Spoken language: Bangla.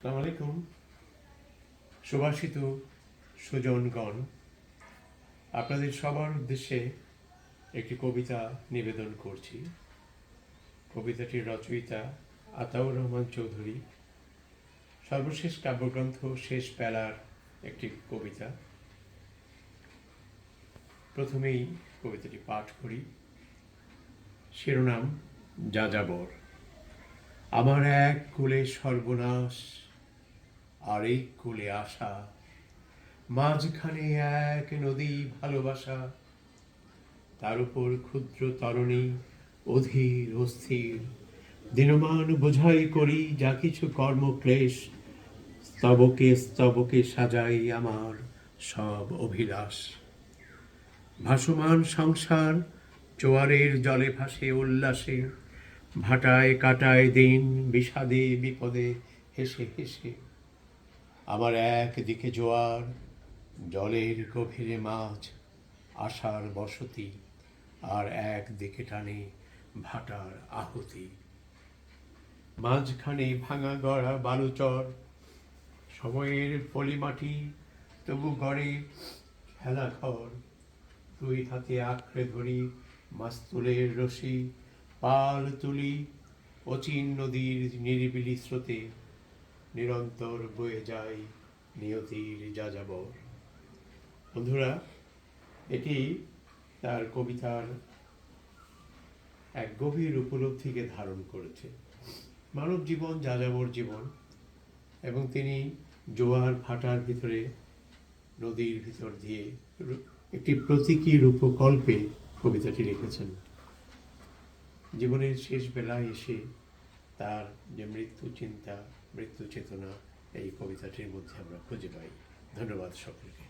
আসসালামু আলাইকুম। সুভাষিত সুজনগণ, আপনাদের সবার উদ্দেশ্যে একটি কবিতা নিবেদন করছি। কবিতাটির রচয়িতা আতাউর রহমান চৌধুরী। সর্বশেষ কাব্যগ্রন্থ শেষ বেলার একটি কবিতা। প্রথমেই কবিতাটি পাঠ করি। শিরোনাম যাযাবর। আমার এক কুলে সর্বনাশ, আরেক কুলে আশা, মাঝখানে এক নদী ভালোবাসা, তার উপর ক্ষুদ্র তরণী অধীর অস্থির, দিনমান বোঝাই করি যা কিছু কর্মক্লেশ, স্তবকে স্তবকে সাজাই আমার সব অভিলাষ। ভাসমান সংসার জোয়ারের জলে ভাসে উল্লাসে, ভাটায় কাটায় দিন বিষাদে বিপদে হেসে হেসে। আমার একদিকে জোয়ার, জলের গভীরে মাছ, আশার বসতি, আর একদিকে টানে ভাটার আহুতি। মাঝখানে ভাঙা গড়া বালুচর, সময়ের পলিমাটি, তবু গড়ে খেলা ঘর। দুই হাতে আঁকড়ে ধরি মাস্তুলের রশি, পাল তুলি অচিন নদীর নিরিবিলি স্রোতে, নিরন্তর বয়ে যায় নিয়তির যাযাবর। বন্ধুরা, এটি তার কবিতার এক গভীর উপলব্ধিকে ধারণ করেছে। মানব জীবন যাযাবর জীবন, এবং তিনি জোয়ার ভাটার ভিতরে, নদীর ভিতর দিয়ে একটি প্রতীকী রূপকল্পে কবিতাটি লিখেছেন। জীবনের শেষ বেলায় এসে তার যে মৃত্যু চিন্তা, মৃত্যু চেতনা এই কবিতাটির মধ্যে আমরা খুঁজে পাই। ধন্যবাদ সকলকে।